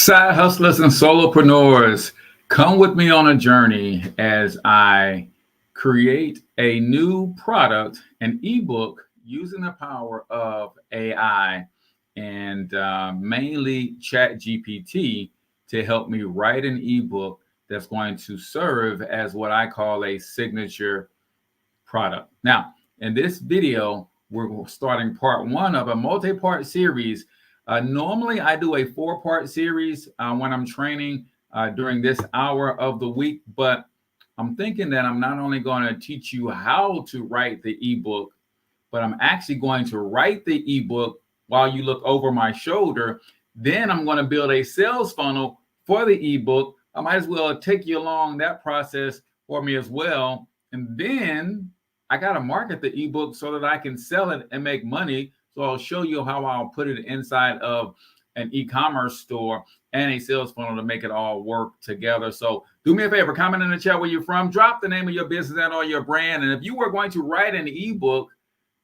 Side hustlers and solopreneurs, come with me on a journey as I create a new product, an ebook using the power of AI and mainly ChatGPT to help me write an ebook that's going to serve as what I call a signature product. Now, in this video, we're starting part one of a multi-part series. Normally, I do a four-part series when I'm training during this hour of the week, but I'm thinking that I'm not only going to teach you how to write the ebook, but I'm actually going to write the ebook while you look over my shoulder. Then I'm going to build a sales funnel for the ebook. I might as well take you along that process for me as well. And then I got to market the ebook so that I can sell it and make money. So I'll show you how I'll put it inside of an e-commerce store and a sales funnel to make it all work together. So do me a favor, comment in the chat where you're from, drop the name of your business and or your brand. And if you were going to write an ebook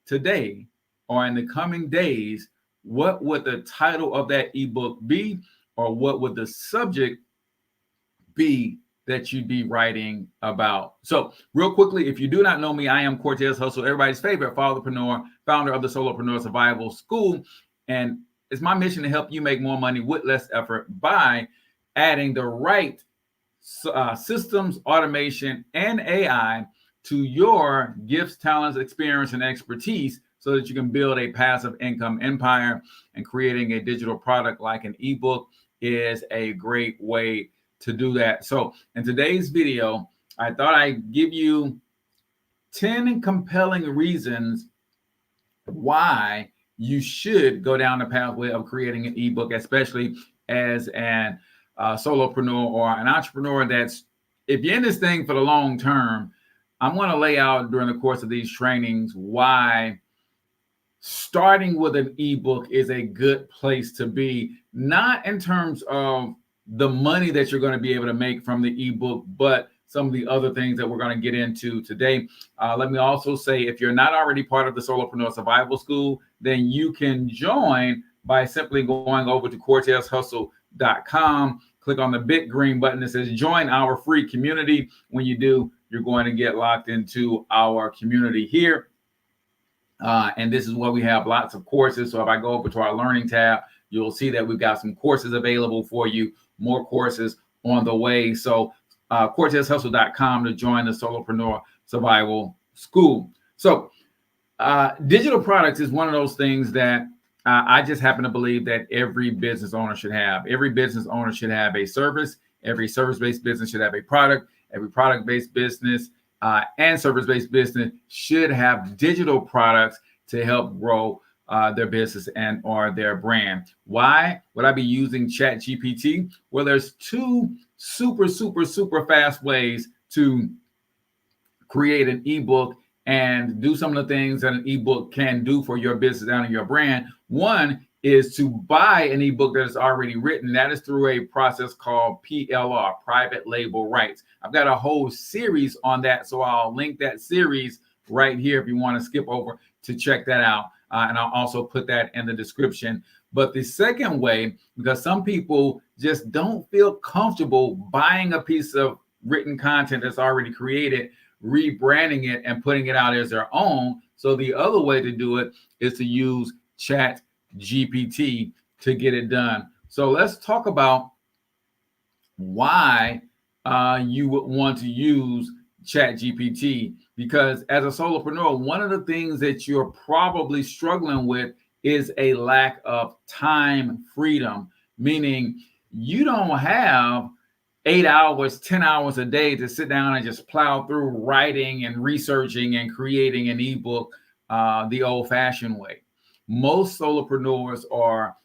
today or in the coming days, what would the title of that ebook be? Or what would the subject be that you'd be writing about? So real quickly, if you do not know me, I am Cortez Hustle, everybody's favorite fatherpreneur, founder of the Solopreneur Survival School. And it's my mission to help you make more money with less effort by adding the right systems, automation, and AI to your gifts, talents, experience, and expertise so that you can build a passive income empire. And creating a digital product like an ebook is a great way to do that. So in today's video, I thought I'd give you 10 compelling reasons why you should go down the pathway of creating an ebook, especially as an solopreneur or an entrepreneur that's, if you're in this thing for the long term, I'm going to lay out during the course of these trainings why starting with an ebook is a good place to be, not in terms of the money that you're going to be able to make from the ebook, but some of the other things that we're going to get into today. Let me also say, if you're not already part of the Solopreneur Survival School, then you can join by simply going over to CortezHustle.com, click on the big green button that says join our free community. When you do, you're going to get locked into our community here. And this is where we have lots of courses. So if I go over to our learning tab, you'll see that we've got some courses available for you, more courses on the way. So CortezHustle.com to join the Solopreneur Survival School. So digital products is one of those things that I just happen to believe that every business owner should have. Every business owner should have a service. Every service-based business should have a product. Every product-based business and service-based business should have digital products to help grow their business and or their brand. Why would I be using ChatGPT? Well, there's two super fast ways to create an ebook and do some of the things that an ebook can do for your business and your brand. One is to buy an ebook that is already written. That is through a process called PLR, private label rights. I've got a whole series on that, so I'll link that series right here if you want to skip over to check that out. And I'll also put that in the description. But the second way, because some people just don't feel comfortable buying a piece of written content that's already created, rebranding it and putting it out as their own. So the other way to do it is to use ChatGPT to get it done. So let's talk about why you would want to use ChatGPT, because as a solopreneur, one of the things that you're probably struggling with is a lack of time freedom, meaning you don't have 8 hours, 10 hours a day to sit down and just plow through writing and researching and creating an ebook the old-fashioned way. Most solopreneurs are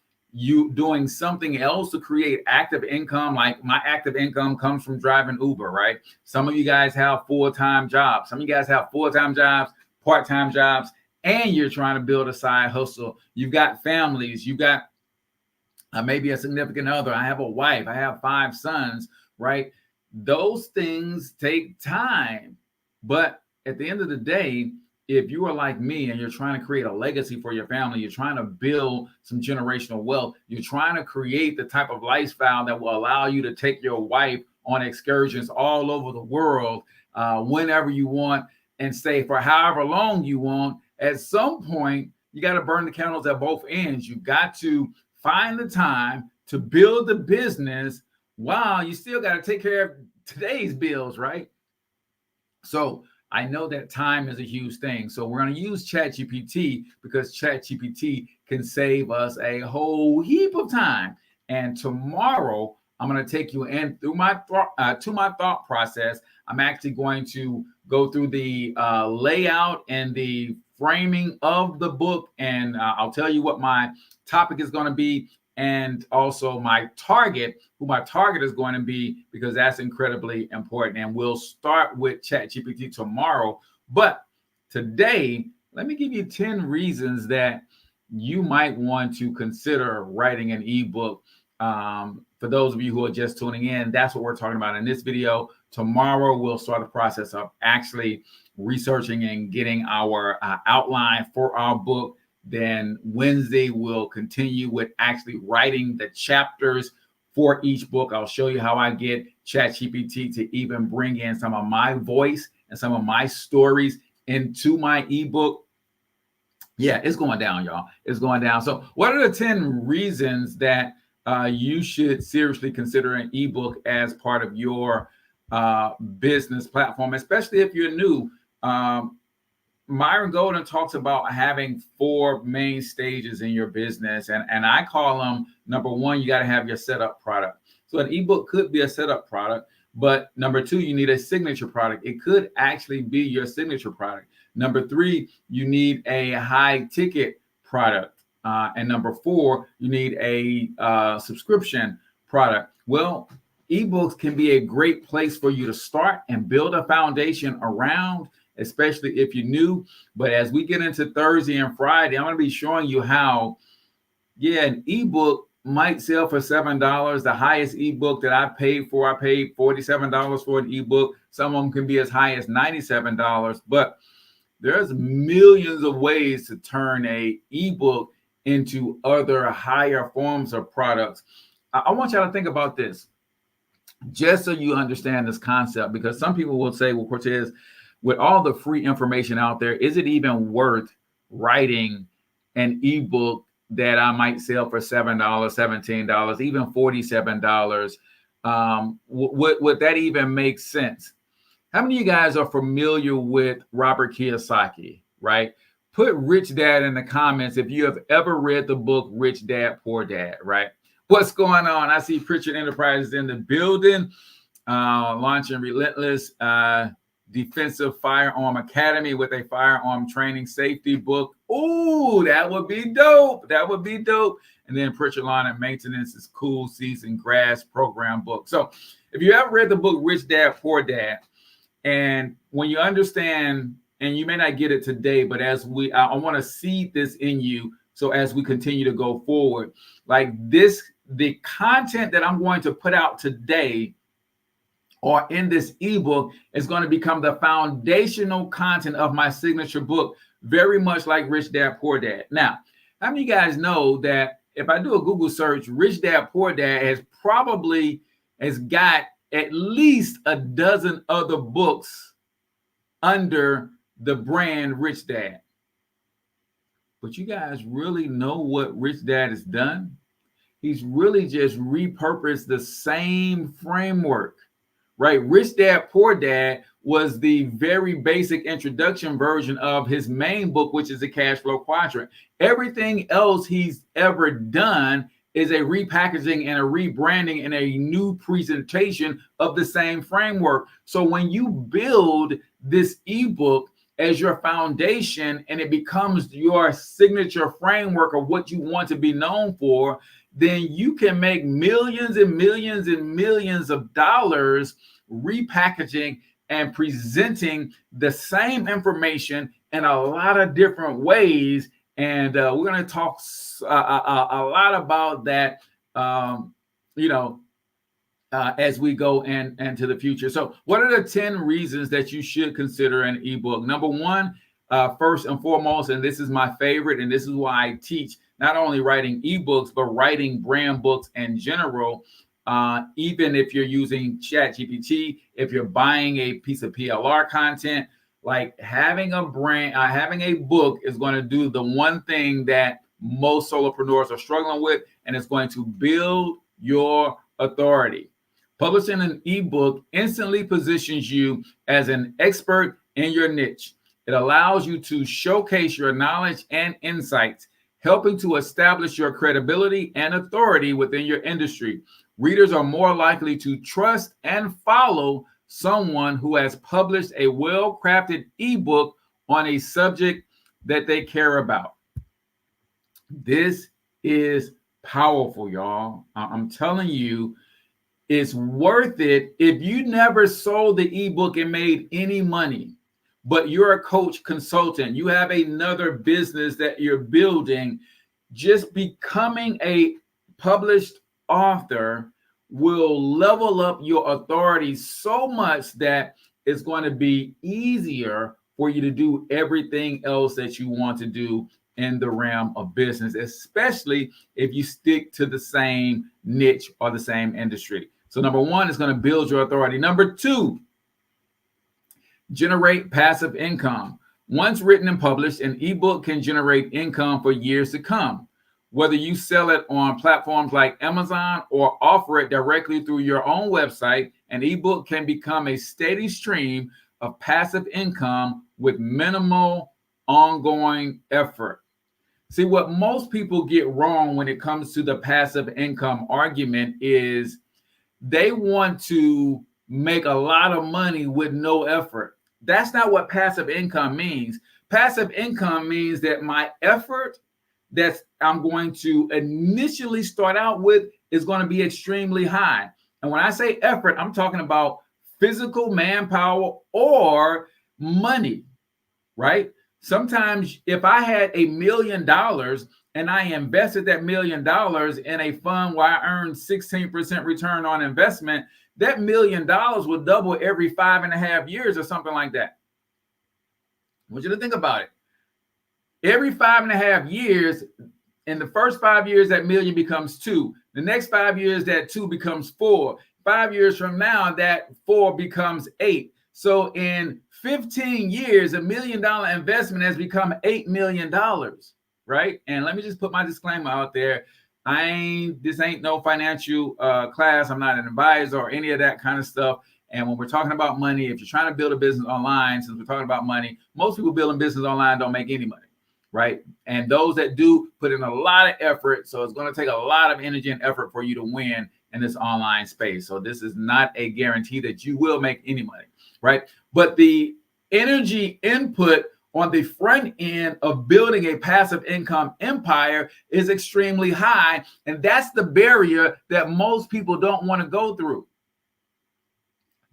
doing something else to create active income. Like my active income comes from driving Uber, right? Some of you guys have full-time jobs. Some of you guys have full-time jobs, part-time jobs, and you're trying to build a side hustle. You've got families. You've got maybe a significant other. I have a wife. I have 5 sons, right? Those things take time. But at the end of the day, if you are like me and you're trying to create a legacy for your family, you're trying to build some generational wealth, you're trying to create the type of lifestyle that will allow you to take your wife on excursions all over the world whenever you want and stay for however long you want, at some point, you got to burn the candles at both ends. You got to find the time to build the business while you still got to take care of today's bills, right? So I know that time is a huge thing. So we're going to use ChatGPT because ChatGPT can save us a whole heap of time. And tomorrow, I'm going to take you in through my thought process. I'm actually going to go through the layout and the framing of the book, and I'll tell you what my topic is going to be, and also my target, who my target is going to be, because that's incredibly important. And we'll start with ChatGPT tomorrow. But today, let me give you 10 reasons that you might want to consider writing an ebook. For those of you who are just tuning in, that's what we're talking about in this video. Tomorrow, we'll start the process of actually researching and getting our outline for our book. Then Wednesday, we'll continue with actually writing the chapters for each book. I'll show you how I get ChatGPT to even bring in some of my voice and some of my stories into my ebook. Yeah, it's going down, y'all. It's going down. So what are the 10 reasons that you should seriously consider an ebook as part of your business platform, especially if you're new? Myron Golden talks about having 4 main stages in your business, and I call them, number 1, you got to have your setup product. So an ebook could be a setup product, but number 2, you need a signature product. It could actually be your signature product. Number 3, you need a high ticket product. And number 4, you need a subscription product. Well, ebooks can be a great place for you to start and build a foundation around, especially if you're new. But as we get into Thursday and Friday, I'm going to be showing you how, an ebook might sell for $7. The highest ebook that I paid for, I paid $47 for an ebook. Some of them can be as high as $97, but there's millions of ways to turn a ebook into other higher forms of products. I want y'all to think about this, just so you understand this concept, because some people will say, well, Cortez, with all the free information out there, is it even worth writing an ebook that I might sell for $7, $17, even $47? Would that even make sense? How many of you guys are familiar with Robert Kiyosaki, right? Put Rich Dad in the comments if you have ever read the book Rich Dad, Poor Dad, right? What's going on? I see Pritchard Enterprises in the building, launching Relentless Defensive Firearm Academy with a firearm training safety book. Ooh, that would be dope. That would be dope. And then Pritchard Lawn and Maintenance is Cool Season Grass Program book. So if you ever read the book Rich Dad, Poor Dad, and when you understand, and you may not get it today, but as I want to seed this in you, so as we continue to go forward, like this, the content that I'm going to put out today or in this ebook is going to become the foundational content of my signature book, very much like Rich Dad, Poor Dad. Now, how many of you guys know that if I do a Google search, Rich Dad, Poor Dad has got at least a dozen other books under the brand Rich Dad? But you guys really know what Rich Dad has done? He's really just repurposed the same framework, right? Rich Dad, Poor Dad was the very basic introduction version of his main book, which is the Cash Flow Quadrant. Everything else he's ever done is a repackaging and a rebranding and a new presentation of the same framework. So when you build this ebook as your foundation and it becomes your signature framework of what you want to be known for, then you can make millions and millions and millions of dollars repackaging and presenting the same information in a lot of different ways. And we're going to talk a lot about that, as we go into the future. So what are the 10 reasons that you should consider an ebook? Number 1, first and foremost, and this is my favorite, and this is why I teach not only writing ebooks, but writing brand books in general. Even if you're using ChatGPT, if you're buying a piece of PLR content, like having a brand, having a book is going to do the one thing that most solopreneurs are struggling with, and it's going to build your authority. Publishing an ebook instantly positions you as an expert in your niche. It allows you to showcase your knowledge and insights, helping to establish your credibility and authority within your industry. Readers are more likely to trust and follow someone who has published a well-crafted ebook on a subject that they care about. This is powerful, y'all. I'm telling you, it's worth it. If you never sold the ebook and made any money, but you're a coach consultant, you have another business that you're building, just becoming a published author will level up your authority so much that it's going to be easier for you to do everything else that you want to do in the realm of business, especially if you stick to the same niche or the same industry. So number one is going to build your authority. Number two, generate passive income. Once written and published, an ebook can generate income for years to come. Whether you sell it on platforms like Amazon or offer it directly through your own website, an ebook can become a steady stream of passive income with minimal ongoing effort. See, what most people get wrong when it comes to the passive income argument is they want to make a lot of money with no effort. That's not what passive income means. Passive income means that my effort that I'm going to initially start out with is going to be extremely high. And when I say effort, I'm talking about physical manpower or money, right? Sometimes if I had $1 million and I invested that $1 million in a fund where I earned 16% return on investment, that $1 million will double every 5.5 years or something like that. I want you to think about it. Every 5.5 years, in the first 5 years, that million becomes 2. The next 5 years, that 2 becomes 4. 5 years from now, that 4 becomes 8. So in 15 years, $1 million investment has become $8 million, right? And let me just put my disclaimer out there. This ain't no financial class. I'm not an advisor or any of that kind of stuff. And when we're talking about money, if you're trying to build a business online, since we're talking about money, most people building business online don't make any money, right? And those that do put in a lot of effort. So it's going to take a lot of energy and effort for you to win in this online space. So this is not a guarantee that you will make any money, right? But the energy input on the front end of building a passive income empire is extremely high. And that's the barrier that most people don't want to go through.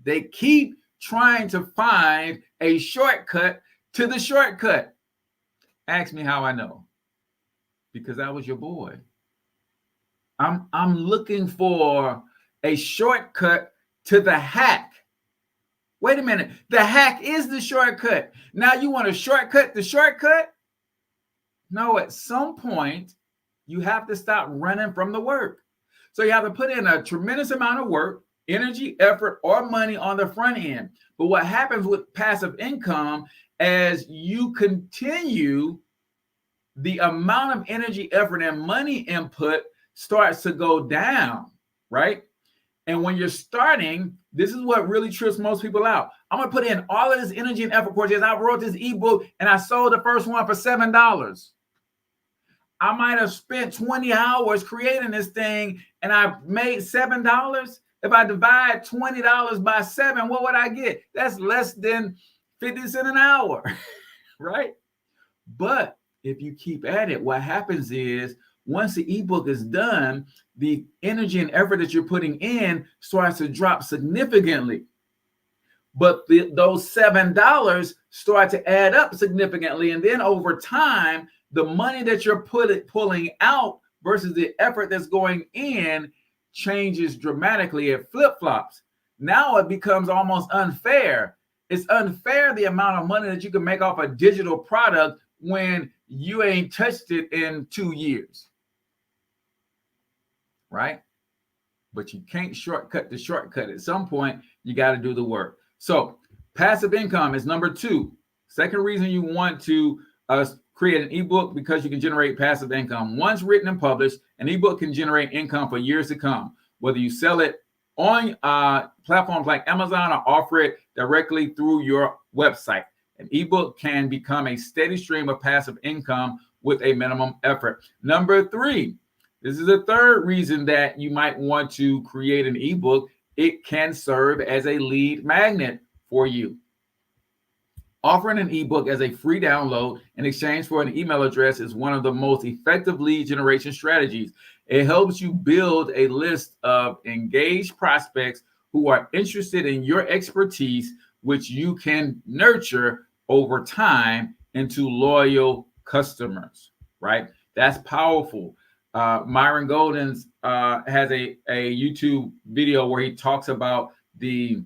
They keep trying to find a shortcut to the shortcut. Ask me how I know. Because I was your boy. I'm looking for a shortcut to the hack. Wait a minute. The hack is the shortcut. Now you want to shortcut the shortcut? No, at some point, you have to stop running from the work. So you have to put in a tremendous amount of work, energy, effort, or money on the front end. But what happens with passive income, as you continue, the amount of energy, effort, and money input starts to go down, right? And when you're starting, this is what really trips most people out. I'm going to put in all of this energy and effort courses. I wrote this ebook and I sold the first one for $7. I might have spent 20 hours creating this thing and I made $7. If I divide $20 by 7, what would I get? That's less than 50 cents an hour, right? But if you keep at it, what happens is once the ebook is done, the energy and effort that you're putting in starts to drop significantly. But those $7 start to add up significantly. And then over time, the money that you're pulling out versus the effort that's going in changes dramatically. It flip-flops. Now it becomes almost unfair. It's unfair the amount of money that you can make off a digital product when you ain't touched it in 2 years, right? But you can't shortcut the shortcut. At some point, you got to do the work. So passive income is number 2. Second reason you want to create an ebook, because you can generate passive income. Once written and published, an ebook can generate income for years to come, whether you sell it on platforms like Amazon or offer it directly through your website. An ebook can become a steady stream of passive income with a minimum effort. Number 3, this is the third reason that you might want to create an ebook. It can serve as a lead magnet for you. Offering an ebook as a free download in exchange for an email address is one of the most effective lead generation strategies. It helps you build a list of engaged prospects who are interested in your expertise, which you can nurture over time into loyal customers, right? That's powerful. Myron Golden's has a YouTube video where he talks about his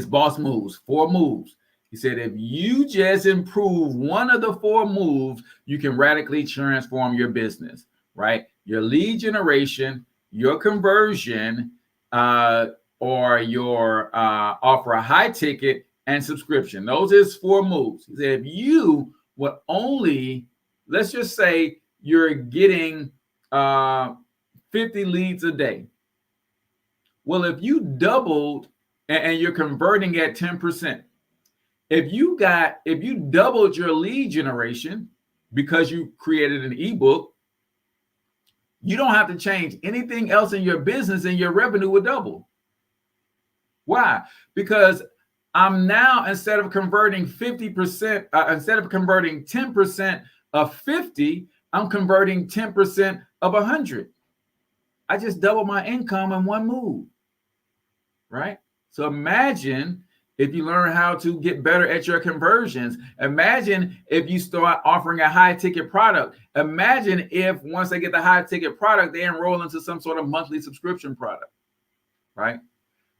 boss moves, 4 moves. He said, if you just improve one of the 4 moves, you can radically transform your business, right? Your lead generation, your conversion, or your offer a high ticket and subscription. Those is 4 moves. He said, if you would only, let's just say you're getting 50 leads a day. Well, if you doubled and you're converting at 10%, if you doubled your lead generation because you created an ebook, you don't have to change anything else in your business and your revenue will double. Why? Because I'm now, instead of converting 50%, instead of converting 10% of 50, I'm converting 10% of 100. I just doubled my income in one move, right? So imagine if you learn how to get better at your conversions. Imagine if you start offering a high ticket product. Imagine if once they get the high ticket product, they enroll into some sort of monthly subscription product, right?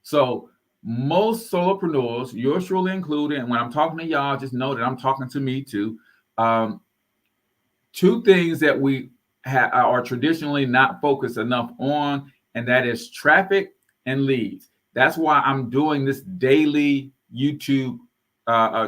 So most solopreneurs, yours truly included, and when I'm talking to y'all, just know that I'm talking to me too. 2 things that we are traditionally not focused enough on, and that is traffic and leads. That's why I'm doing this daily YouTube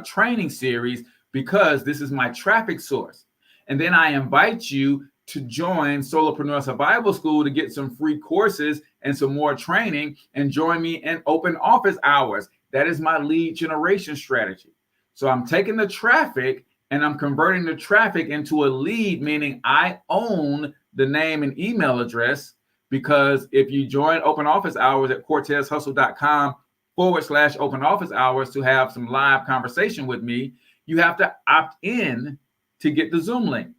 training series, because this is my traffic source. And then I invite you to join Solopreneur Survival School to get some free courses and some more training, and join me in open office hours. That is my lead generation strategy. So I'm taking the traffic and I'm converting the traffic into a lead, meaning I own the name and email address. Because if you join open office hours at cortezhustle.com/open office hours to have some live conversation with me, you have to opt in to get the Zoom link,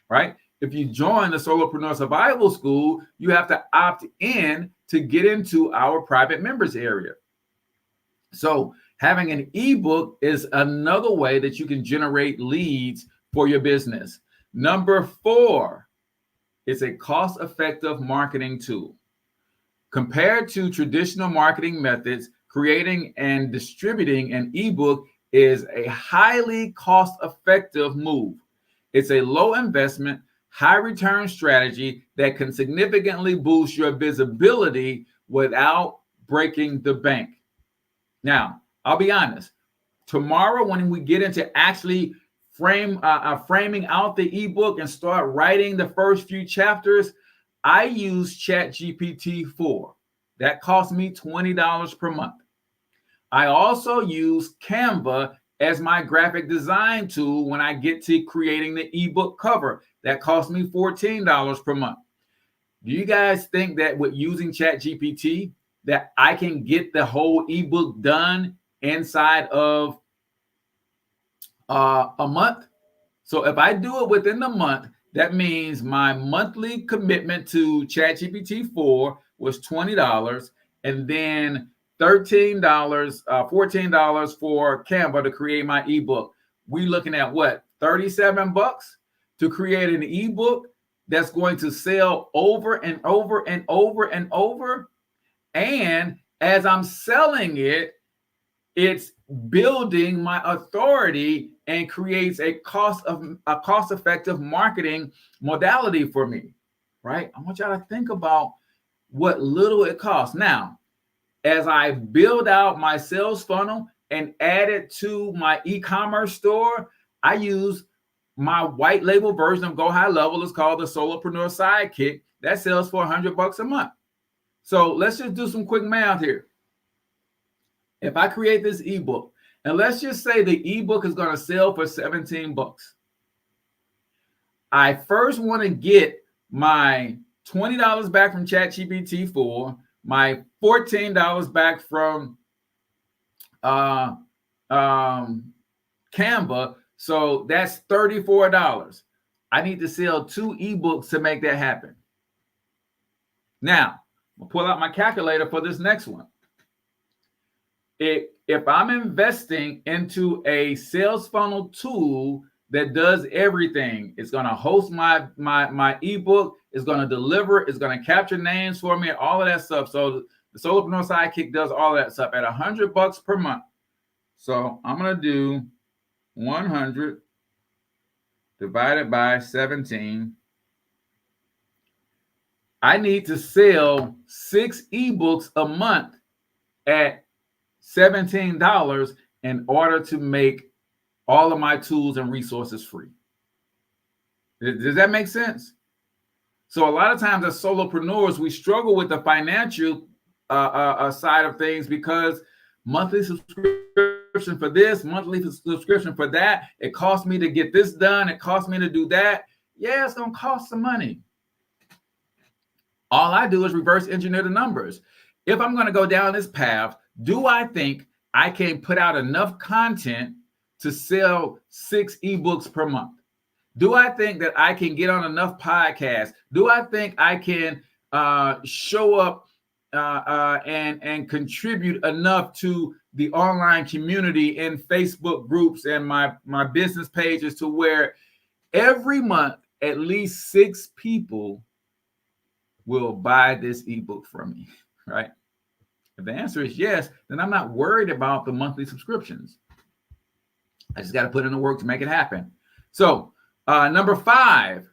right? If you join the Solopreneur Survival School, you have to opt in to get into our private members area. So having an ebook is another way that you can generate leads for your business. Number 4, it's a cost-effective marketing tool. Compared to traditional marketing methods, creating and distributing an ebook is a highly cost-effective move. It's a low investment, high return strategy that can significantly boost your visibility without breaking the bank. Now, I'll be honest. Tomorrow, when we get into actually framing out the ebook and start writing the first few chapters, I use ChatGPT 4. That costs me $20 per month. I also use Canva as my graphic design tool when I get to creating the ebook cover. That costs me $14 per month. Do you guys think that with using ChatGPT that I can get the whole ebook done inside of a month? So if I do it within the month, that means my monthly commitment to ChatGPT 4 was $20, and then $14 for Canva to create my ebook. We looking at what, $37 to create an ebook that's going to sell over and over and over and over. And as I'm selling it, It's building my authority and creates a cost-effective marketing modality for me, right? I want y'all to think about what little it costs. Now, as I build out my sales funnel and add it to my e-commerce store, I use my white label version of Go High Level. It's called the Solopreneur Sidekick. That sells for $100 a month. So let's just do some quick math here. If I create this ebook, and let's just say the ebook is going to sell for 17 bucks. I first want to get my $20 back from ChatGPT 4, my $14 back from Canva. So that's $34. I need to sell 2 ebooks to make that happen. Now, I'll pull out my calculator for this next one. If I'm investing into a sales funnel tool that does everything, it's going to host my ebook, it's going to deliver, it's going to capture names for me, all of that stuff. So the Solopreneur Sidekick does all of that stuff at $100 per month. So I'm going to do 100 divided by 17. I need to sell 6 ebooks a month at $17 in order to make all of my tools and resources free. Does that make sense? So a lot of times as solopreneurs, we struggle with the financial side of things because monthly subscription for this, monthly subscription for that. It costs me to get this done. It costs me to do that. Yeah, it's going to cost some money. All I do is reverse engineer the numbers. If I'm going to go down this path, do I think I can put out enough content to sell 6 ebooks per month? Do I think that I can get on enough podcasts? Do I think I can show up and contribute enough to the online community in Facebook groups and my business pages to where every month at least 6 people will buy this ebook from me, right? If the answer is yes, then I'm not worried about the monthly subscriptions. I just got to put in the work to make it happen. So number 5,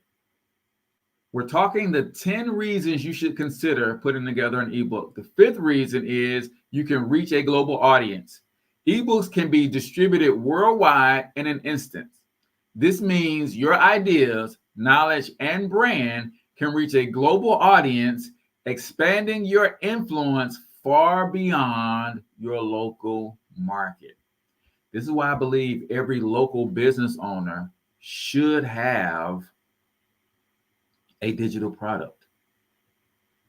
we're talking the 10 reasons you should consider putting together an ebook. The 5th reason is you can reach a global audience. Ebooks can be distributed worldwide in an instant. This means your ideas, knowledge, and brand can reach a global audience, expanding your influence far beyond your local market. This is why I believe every local business owner should have a digital product.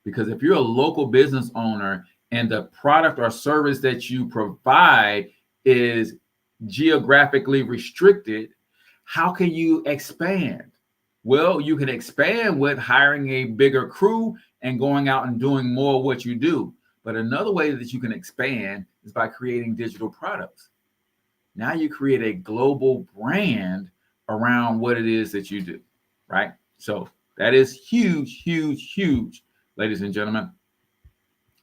Because if you're a local business owner and the product or service that you provide is geographically restricted, how can you expand? Well, you can expand with hiring a bigger crew and going out and doing more of what you do. But another way that you can expand is by creating digital products. Now you create a global brand around what it is that you do, right? So that is huge, huge, huge, ladies and gentlemen,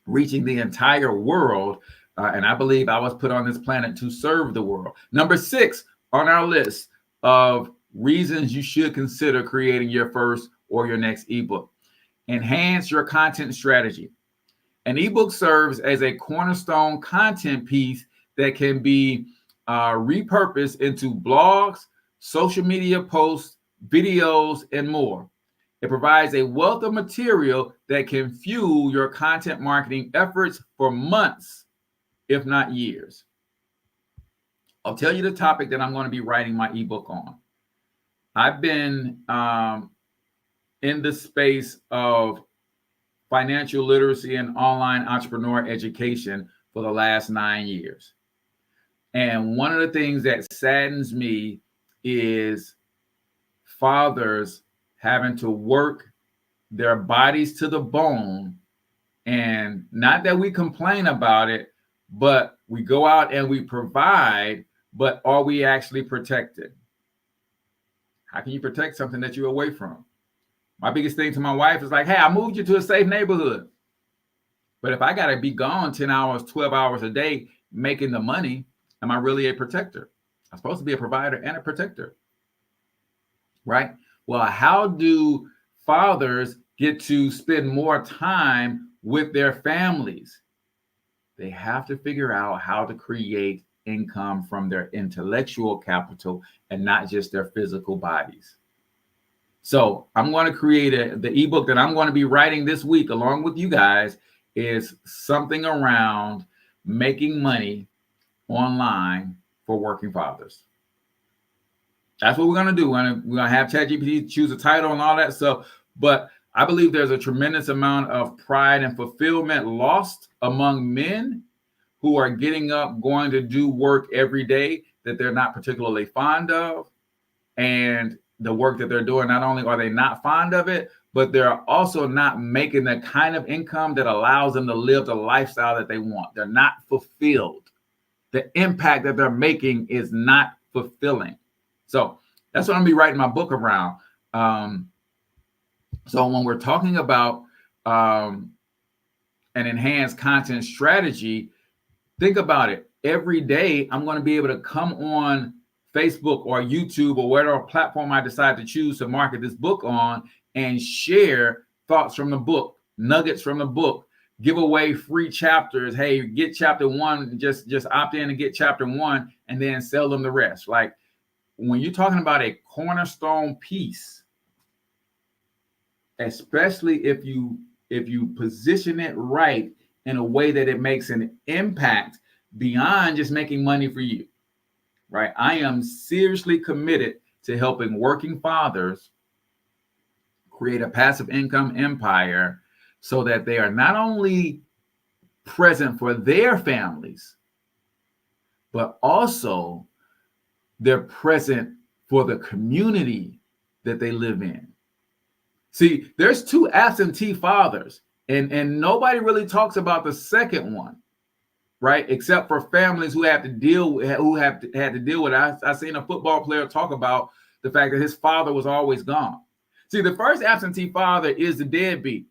reaching the entire world. And I believe I was put on this planet to serve the world. Number 6 on our list of reasons you should consider creating your first or your next ebook. Enhance your content strategy. An ebook serves as a cornerstone content piece that can be repurposed into blogs, social media posts, videos, and more. It provides a wealth of material that can fuel your content marketing efforts for months, if not years. I'll tell you the topic that I'm going to be writing my ebook on. I've been in the space of financial literacy and online entrepreneur education for the last 9 years. And one of the things that saddens me is fathers having to work their bodies to the bone. And not that we complain about it, but we go out and we provide, but are we actually protected? How can you protect something that you're away from? My biggest thing to my wife is like, hey, I moved you to a safe neighborhood. But if I got to be gone 10 hours, 12 hours a day, making the money, am I really a protector? I'm supposed to be a provider and a protector, right? Well, how do fathers get to spend more time with their families? They have to figure out how to create income from their intellectual capital and not just their physical bodies. So I'm going to create the ebook that I'm going to be writing this week along with you guys is something around making money online for working fathers. That's what we're going to do. We're going to have ChatGPT choose a title and all that stuff. But I believe there's a tremendous amount of pride and fulfillment lost among men who are getting up, going to do work every day that they're not particularly fond of. And the work that they're doing, not only are they not fond of it, but they're also not making the kind of income that allows them to live the lifestyle that they want. They're not fulfilled. The impact that they're making is not fulfilling. So that's what I'm going to be writing my book around. So when we're talking about an enhanced content strategy, think about it. Every day, I'm going to be able to come on Facebook or YouTube or whatever platform I decide to choose to market this book on and share thoughts from the book, nuggets from the book, give away free chapters. Hey, get chapter one, just opt in and get chapter one and then sell them the rest. Like when you're talking about a cornerstone piece, especially if you position it right in a way that it makes an impact beyond just making money for you, right? I am seriously committed to helping working fathers create a passive income empire so that they are not only present for their families, but also they're present for the community that they live in. See, there's two absentee fathers, and nobody really talks about the second one, right? Except for families who have to deal with, had to deal with it. I seen a football player talk about the fact that his father was always gone. See, the first absentee father is the deadbeat.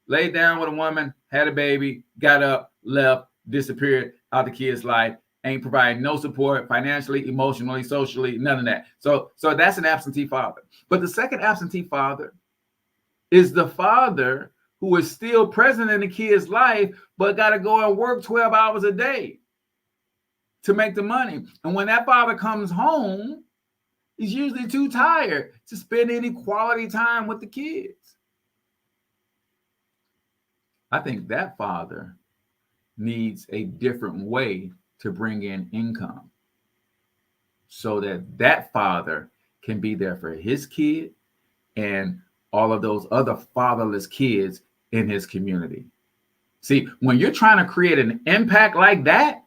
Laid down with a woman, had a baby, got up, left, disappeared out the kid's life, ain't providing no support financially, emotionally, socially, none of that. So that's an absentee father. But the second absentee father is the father who is still present in the kid's life, but got to go and work 12 hours a day to make the money. And when that father comes home, he's usually too tired to spend any quality time with the kids. I think that father needs a different way to bring in income so that that father can be there for his kid and all of those other fatherless kids in his community. See, when you're trying to create an impact like that,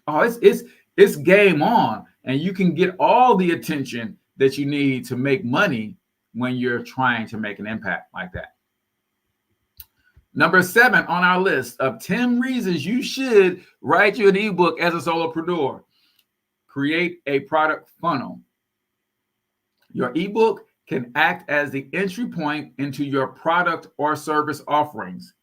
it's game on, and you can get all the attention that you need to make money when you're trying to make an impact like that. Number 7 on our list of 10 reasons you should write you an ebook as a solopreneur. Create a product funnel. Your ebook can act as the entry point into your product or service offerings.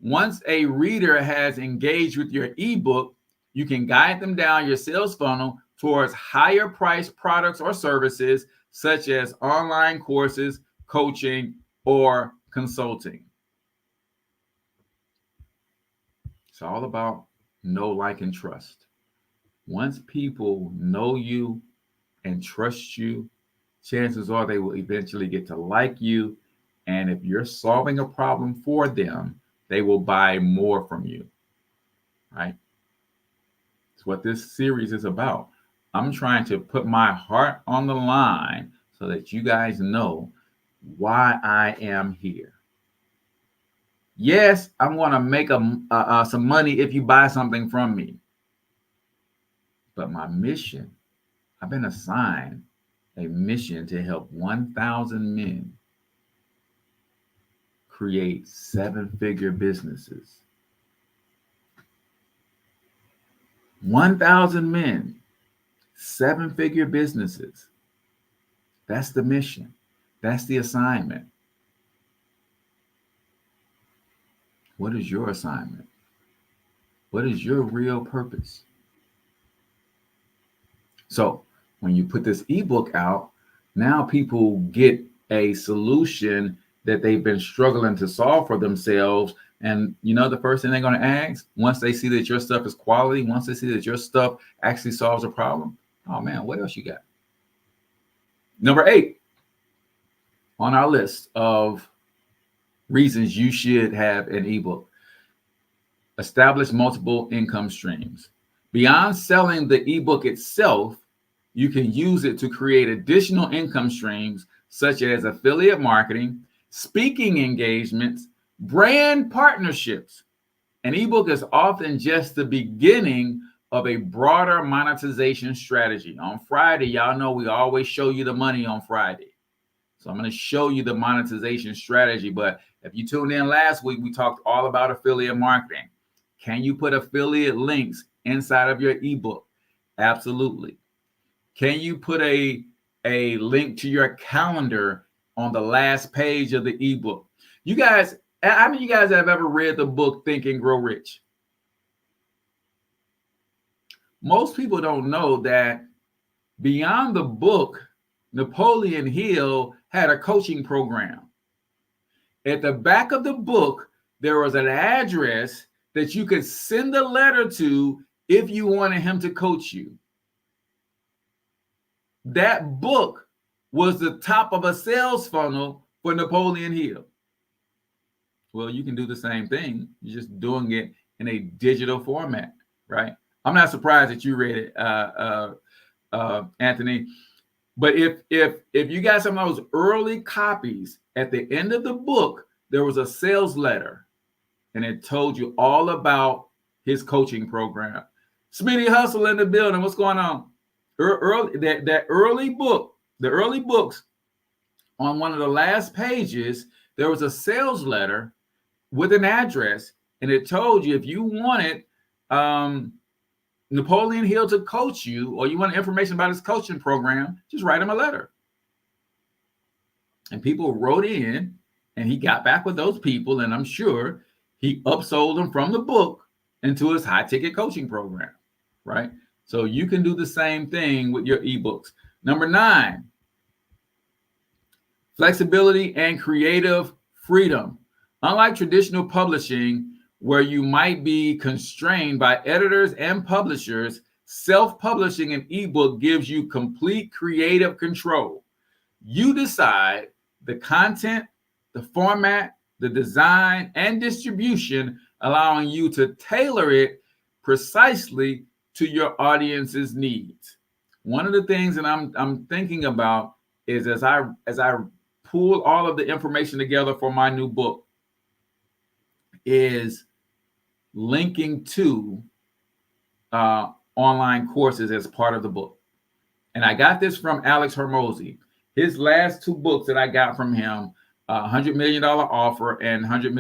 Once a reader has engaged with your ebook, you can guide them down your sales funnel towards higher priced products or services, such as online courses, coaching, or consulting. It's all about know, like, and trust. Once people know you and trust you, chances are they will eventually get to like you. And if you're solving a problem for them, they will buy more from you, right? It's what this series is about. I'm trying to put my heart on the line so that you guys know why I am here. Yes, I'm going to make some money if you buy something from me. But my mission, I've been assigned a mission to help 1,000 men create 7-figure businesses. 1,000 men, 7-figure businesses. That's the mission. That's the assignment. What is your assignment? What is your real purpose? So when you put this ebook out, now people get a solution that they've been struggling to solve for themselves. And you know, the first thing they're going to ask, once they see that your stuff is quality, once they see that your stuff actually solves a problem, oh man, what else you got? Number 8 on our list of reasons you should have an ebook: establish multiple income streams. Beyond selling the ebook itself, you can use it to create additional income streams such as affiliate marketing, speaking engagements, brand partnerships. An ebook is often just the beginning of a broader monetization strategy. On Friday, y'all know we always show you the money on Friday. So I'm going to show you the monetization strategy. But if you tuned in last week, we talked all about affiliate marketing. Can you put affiliate links inside of your ebook? Absolutely. Can you put a link to your calendar on the last page of the ebook? You guys, how many of you guys have ever read the book Think and Grow Rich? Most people don't know that beyond the book, Napoleon Hill had a coaching program. At the back of the book, there was an address that you could send a letter to if you wanted him to coach you. That book was the top of a sales funnel for Napoleon Hill. Well, you can do the same thing. You're just doing it in a digital format, right? I'm not surprised that you read it, Anthony. But if you got some of those early copies, at the end of the book, there was a sales letter, and it told you all about his coaching program. Smitty Hustle in the building. What's going on? That early book, the early books, on one of the last pages, there was a sales letter with an address, and it told you if you wanted Napoleon Hill to coach you, or you want information about his coaching program, just write him a letter. And people wrote in, and he got back with those people, and I'm sure he upsold them from the book into his high-ticket coaching program, right? So you can do the same thing with your ebooks. Number 9, flexibility and creative freedom. Unlike traditional publishing, where you might be constrained by editors and publishers, self-publishing an ebook gives you complete creative control. You decide the content, the format, the design, and distribution, allowing you to tailor it precisely to your audience's needs. One of the things that I'm thinking about is as I pull all of the information together for my new book is linking to online courses as part of the book. And I got this from Alex Hormozy. His last 2 books that I got from him, $100 Million Offer and $100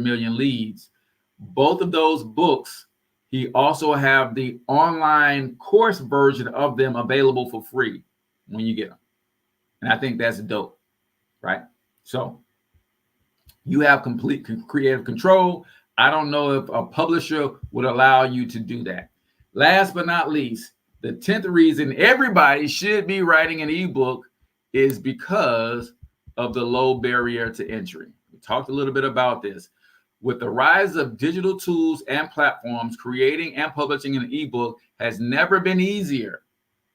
Million Leads. Both of those books, he also have the online course version of them available for free when you get them. And I think that's dope, right? So you have complete creative control. I don't know if a publisher would allow you to do that. Last but not least, the 10th reason everybody should be writing an ebook is because of the low barrier to entry. We talked a little bit about this. With the rise of digital tools and platforms, creating and publishing an ebook has never been easier.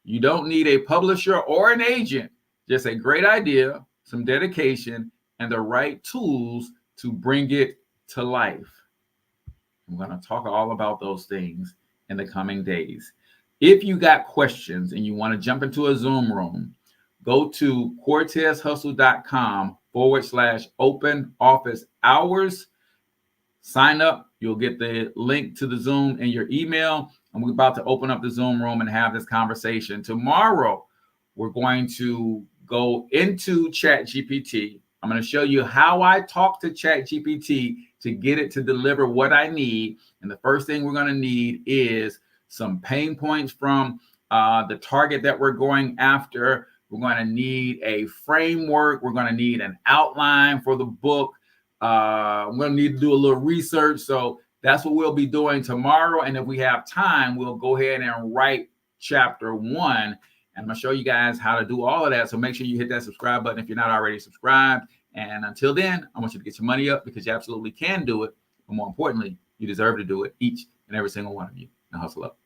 You don't need a publisher or an agent, just a great idea, some dedication, and the right tools to bring it to life. I'm going to talk all about those things in the coming days. If you got questions and you want to jump into a Zoom room, go to cortezhustle.com/open office hours. Sign up. You'll get the link to the Zoom in your email. And we're about to open up the Zoom room and have this conversation. Tomorrow, we're going to go into ChatGPT. I'm going to show you how I talk to ChatGPT to get it to deliver what I need. And the first thing we're going to need is some pain points from the target that we're going after. We're going to need a framework. We're going to need an outline for the book. We're going to need to do a little research. So that's what we'll be doing tomorrow. And if we have time, we'll go ahead and write chapter 1. And I'm going to show you guys how to do all of that. So make sure you hit that subscribe button if you're not already subscribed. And until then, I want you to get your money up, because you absolutely can do it. But more importantly, you deserve to do it, each and every single one of you. Now hustle up.